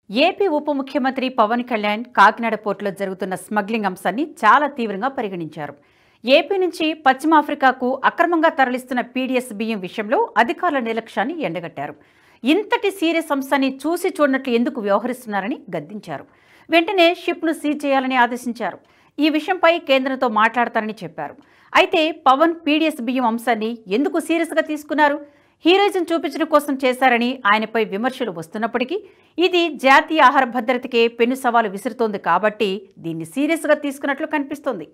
AP ఉప ముఖ్యమంత్రి పవన్ కళ్యాణ్ కాకినాడ పోర్టులో జరుగుతున్న స్మగ్లింగ్ అంశాన్ని చాలా తీవ్రంగా పరిగణించారు. ఏపీ నుంచి పశ్చిమ ఆఫ్రికాకు అక్రమంగా తరలిస్తున్న పీడీఎస్ బియ్యం విషయంలో అధికారుల నిర్లక్ష్యాన్ని ఎండగట్టారు. ఇంతటి సీరియస్ అంశాన్ని చూసి చూడనట్లు ఎందుకు వ్యవహరిస్తున్నారని గద్దించారు. వెంటనే షిప్ను సీజ్ చేయాలని ఆదేశించారు. ఈ విషయంపై కేంద్రంతో మాట్లాడతారని చెప్పారు. అయితే పవన్ పీడీఎస్ బియ్యం అంశాన్ని ఎందుకు సీరియస్గా తీసుకున్నారు? హీరోయిజం చూపించడం కోసం చేశారని ఆయనపై విమర్శలు వస్తున్నప్పటికీ ఇది జాతీయ ఆహార భద్రతకే పెను సవాలు విసురుతోంది కాబట్టి దీన్ని సీరియస్గా తీసుకున్నట్లు కనిపిస్తోంది.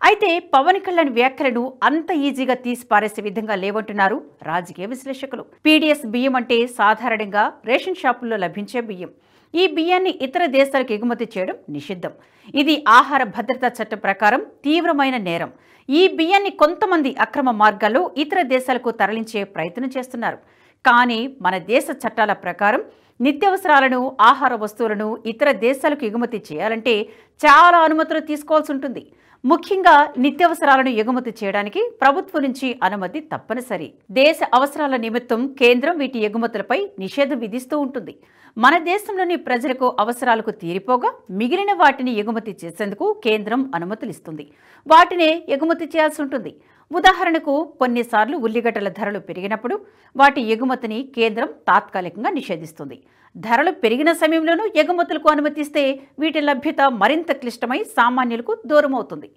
అయితే పవన్ కళ్యాణ్ వ్యాఖ్యలను అంత ఈజీగా తీసి పారేసే విధంగా లేవంటున్నారు రాజకీయ విశ్లేషకులు. పీడీఎస్ బియ్యం అంటే సాధారణంగా రేషన్ షాపుల్లో లభించే బియ్యం. ఈ బియ్యాన్ని ఇతర దేశాలకు ఎగుమతి చేయడం నిషిద్ధం. ఇది ఆహార భద్రతా చట్టం ప్రకారం తీవ్రమైన నేరం. ఈ బియ్యాన్ని కొంతమంది అక్రమ మార్గాల్లో ఇతర దేశాలకు తరలించే ప్రయత్నం చేస్తున్నారు. కానీ మన దేశ చట్టాల ప్రకారం నిత్యావసరాలను, ఆహార వస్తువులను ఇతర దేశాలకు ఎగుమతి చేయాలంటే చాలా అనుమతులు తీసుకోవాల్సి ఉంటుంది. ముఖ్యంగా నిత్యావసరాలను ఎగుమతి చేయడానికి ప్రభుత్వం నుంచి అనుమతి తప్పనిసరి. దేశ అవసరాల నిమిత్తం కేంద్రం వీటి ఎగుమతులపై నిషేధం విధిస్తూ ఉంటుంది. మన దేశంలోని ప్రజలకు అవసరాలకు తీరిపోగా మిగిలిన వాటిని ఎగుమతి చేసేందుకు కేంద్రం అనుమతులు ఇస్తుంది. వాటినే ఎగుమతి చేయాల్సి ఉంటుంది. ఉదాహరణకు కొన్నిసార్లు ఉల్లిగడ్డల ధరలు పెరిగినప్పుడు వాటి ఎగుమతిని కేంద్రం తాత్కాలికంగా నిషేధిస్తుంది. ధరలు పెరిగిన సమయంలోనూ ఎగుమతులకు అనుమతిస్తే వీటి లభ్యత మరింత క్లిష్టమై సామాన్యులకు దూరమవుతుంది.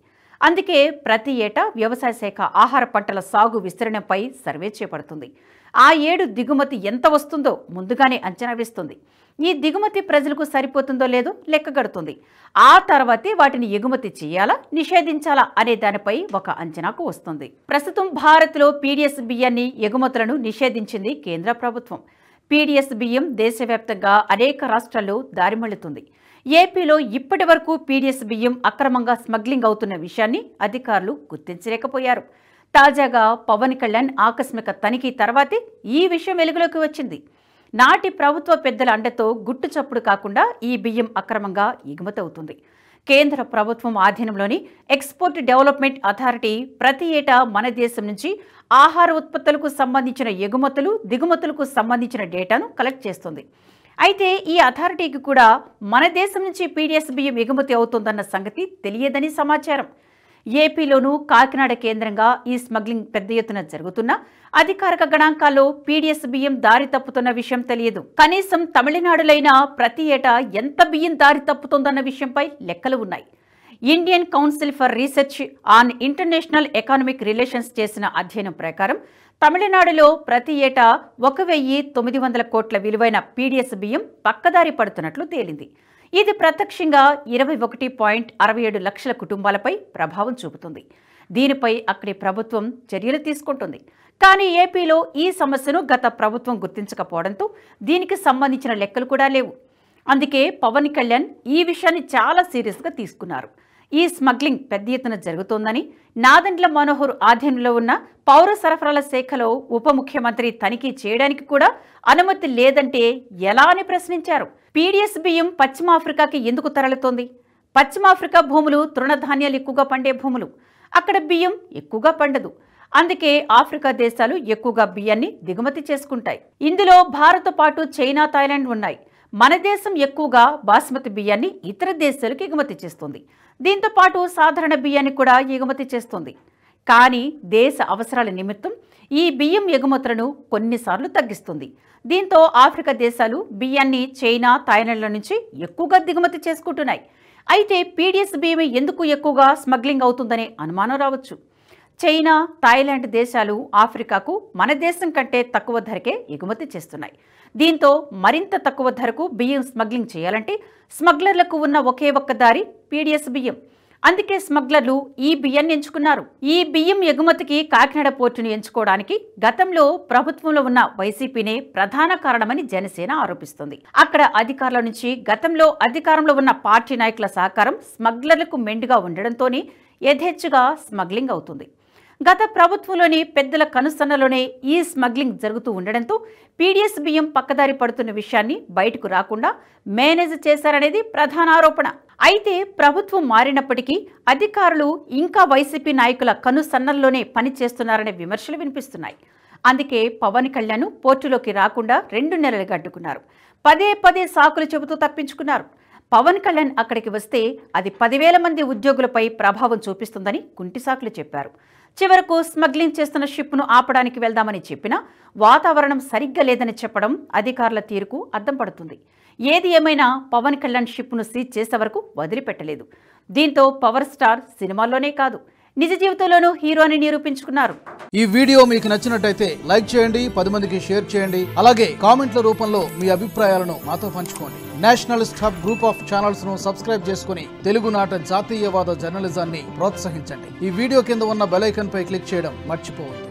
అందుకే ప్రతి ఏటా వ్యవసాయ శాఖ ఆహార పంటల సాగు విస్తరణపై సర్వే చేపడుతుంది. ఆ ఏడు దిగుమతి ఎంత వస్తుందో ముందుగానే అంచనా వేస్తుంది. ఈ దిగుమతి ప్రజలకు సరిపోతుందో లేదో లెక్కగడుతుంది. ఆ తర్వాతే వాటిని ఎగుమతి చేయాలా, నిషేధించాలా అనే దానిపై ఒక అంచనాకు వస్తుంది. ప్రస్తుతం భారత్లో పీడీఎస్ బియ్యాన్ని ఎగుమతులను నిషేధించింది కేంద్ర ప్రభుత్వం. పీడీఎస్ బియ్యం దేశవ్యాప్తంగా అనేక రాష్ట్రాల్లో దారిమళ్లుతుంది. ఏపీలో ఇప్పటి వరకు పీడీఎస్ బియ్యం అక్రమంగా స్మగ్లింగ్ అవుతున్న విషయాన్ని అధికారులు గుర్తించలేకపోయారు. తాజాగా పవన్ కళ్యాణ్ ఆకస్మిక తనిఖీ తర్వాతే ఈ విషయం వెలుగులోకి వచ్చింది. నాటి ప్రభుత్వ పెద్దల అండతో గుట్టు చప్పుడు కాకుండా ఈ బియ్యం అక్రమంగా ఎగుమతి అవుతుంది. కేంద్ర ప్రభుత్వం ఆధీనంలోని ఎక్స్పోర్ట్ డెవలప్మెంట్ అథారిటీ ప్రతి ఏటా మన దేశం నుంచి ఆహార ఉత్పత్తులకు సంబంధించిన ఎగుమతులు, దిగుమతులకు సంబంధించిన డేటాను కలెక్ట్ చేస్తుంది. అయితే ఈ అథారిటీకి కూడా మన దేశం నుంచి పీడీఎస్ బియ్యం ఎగుమతి అవుతోందన్న సంగతి తెలియదని సమాచారం. ఏపీలోనూ కాకినాడ కేంద్రంగా ఈ స్మగ్లింగ్ పెద్ద ఎత్తున జరుగుతున్నా అధికారిక గణాంకాల్లో పీడీఎస్ బియ్యం దారి తప్పుతున్న విషయం తెలియదు. కనీసం తమిళనాడులైనా ప్రతి ఏటా ఎంత బియ్యం దారి తప్పుతోందన్న విషయంపై లెక్కలు ఉన్నాయి. Indian council for research on international economic relations చేసిన అధ్యయనం ప్రకారం తమిళనాడులో ప్రతి ఏటా 1,900 కోట్ల విలువైన పీడీఎస్ బియ్యం పక్కదారి పడుతున్నట్లు తేలింది. ఇది ప్రత్యక్షంగా 21.67 లక్షల కుటుంబాలపై ప్రభావం చూపుతుంది. దీనిపై అక్కడి ప్రభుత్వం చర్యలు తీసుకుంటుంది. కానీ ఏపీలో ఈ సమస్యను గత ప్రభుత్వం గుర్తించకపోవడంతో దీనికి సంబంధించిన లెక్కలు కూడా లేవు. అందుకే పవన్ కళ్యాణ్ ఈ విషయాన్ని చాలా సీరియస్గా తీసుకున్నారు. ఈ స్మగ్లింగ్ పెద్ద ఎత్తున జరుగుతోందని, నాదెండ్ల మనోహర్ ఆధీనంలో ఉన్న పౌర సరఫరాల శాఖలో ఉప ముఖ్యమంత్రి తనిఖీ చేయడానికి కూడా అనుమతి లేదంటే ఎలా అని ప్రశ్నించారు. పీడీఎస్ బియ్యం పశ్చిమ ఆఫ్రికాకి ఎందుకు తరలుతోంది? పశ్చిమ ఆఫ్రికా భూములు తృణధాన్యాలు ఎక్కువగా పండే భూములు. అక్కడ బియ్యం ఎక్కువగా పండదు. అందుకే ఆఫ్రికా దేశాలు ఎక్కువగా బియ్యాన్ని దిగుమతి చేసుకుంటాయి. ఇందులో భారత్తో పాటు చైనా, థాయిలాండ్ ఉన్నాయి. మన దేశం ఎక్కువగా బాస్మతి బియ్యాన్ని ఇతర దేశాలకు ఎగుమతి చేస్తుంది. దీంతో పాటు సాధారణ బియ్యాన్ని కూడా ఎగుమతి చేస్తుంది. కానీ దేశ అవసరాల నిమిత్తం ఈ బియ్యం ఎగుమతులను కొన్నిసార్లు తగ్గిస్తుంది. దీంతో ఆఫ్రికా దేశాలు బియ్యాన్ని చైనా, థాయిలాండ్ల నుంచి ఎక్కువగా దిగుమతి చేసుకుంటున్నాయి. అయితే పీడీఎస్ బియ్యం ఎందుకు ఎక్కువగా స్మగ్లింగ్ అవుతుందనే అనుమానం రావచ్చు. చైనా, థాయిలాండ్ దేశాలు ఆఫ్రికాకు మన దేశం కంటే తక్కువ ధరకే ఎగుమతి చేస్తున్నాయి. దీంతో మరింత తక్కువ ధరకు బియ్యం స్మగ్లింగ్ చేయాలంటే స్మగ్లర్లకు ఉన్న ఒకే ఒక్క దారి పీడీఎస్ బియ్యం. అందుకే స్మగ్లర్లు ఈ బియ్యాన్ని ఎంచుకున్నారు. ఈ బియ్యం ఎగుమతికి కాకినాడ పోర్టును ఎంచుకోవడానికి గతంలో ప్రభుత్వంలో ఉన్న వైసీపీనే ప్రధాన కారణమని జనసేన ఆరోపిస్తుంది. అక్కడ అధికారుల నుంచి గతంలో అధికారంలో ఉన్న పార్టీ నాయకుల సహకారం స్మగ్లర్లకు మెండుగా ఉండడంతోనే యథేచ్ఛగా స్మగ్లింగ్ అవుతుంది. గత ప్రభుత్వంలోని పెద్దల కనుసన్నలోనే ఈ స్మగ్లింగ్ జరుగుతూ ఉండడంతో పీడీఎస్ బియ్యం పక్కదారి పడుతున్న విషయాన్ని బయటకు రాకుండా మేనేజ్ చేశారనేది ప్రధాన ఆరోపణ. అయితే ప్రభుత్వం మారినప్పటికీ అధికారులు ఇంకా వైసీపీ నాయకుల కనుసన్నల్లోనే పనిచేస్తున్నారనే విమర్శలు వినిపిస్తున్నాయి. అందుకే పవన్ కళ్యాణ్ పోర్టులోకి రాకుండా 2 నెలలుగా అడ్డుకున్నారు. పదే సాకులు చెబుతూ తప్పించుకున్నారు. పవన్ కళ్యాణ్ అక్కడికి వస్తే అది 10,000 మంది ఉద్యోగులపై ప్రభావం చూపిస్తుందని కుంటి సాకులు చెప్పారు. చివరకు స్మగ్లింగ్ చేస్తున్న షిప్ను ఆపడానికి వెళ్దామని చెప్పినా వాతావరణం సరిగ్గా లేదని చెప్పడం అధికారుల తీరుకు అద్దం పడుతుంది. ఏది ఏమైనా పవన్ కళ్యాణ్ షిప్ను సీజ్ చేసే వరకు వదిలిపెట్టలేదు. దీంతో పవర్ స్టార్ సినిమాల్లోనే కాదు నిజ జీవితంలోనూ హీరో అని నిరూపించుకున్నారు. ఈ వీడియో మీకు నచ్చినట్టయితే లైక్ చేయండి, 10 మందికి షేర్ చేయండి. అలాగే కామెంట్ల రూపంలో మీ అభిప్రాయాలను మాతో పంచుకోండి. Nationalist hub group of channels ను సబ్స్క్రైబ్ చేసుకుని తెలుగునాట జాతీయవాద జర్నలిజాన్ని ప్రోత్సహించండి. ఈ వీడియో కింద ఉన్న బెల్ ఐకాన్ పై క్లిక్ చేయడం మర్చిపోవద్దు.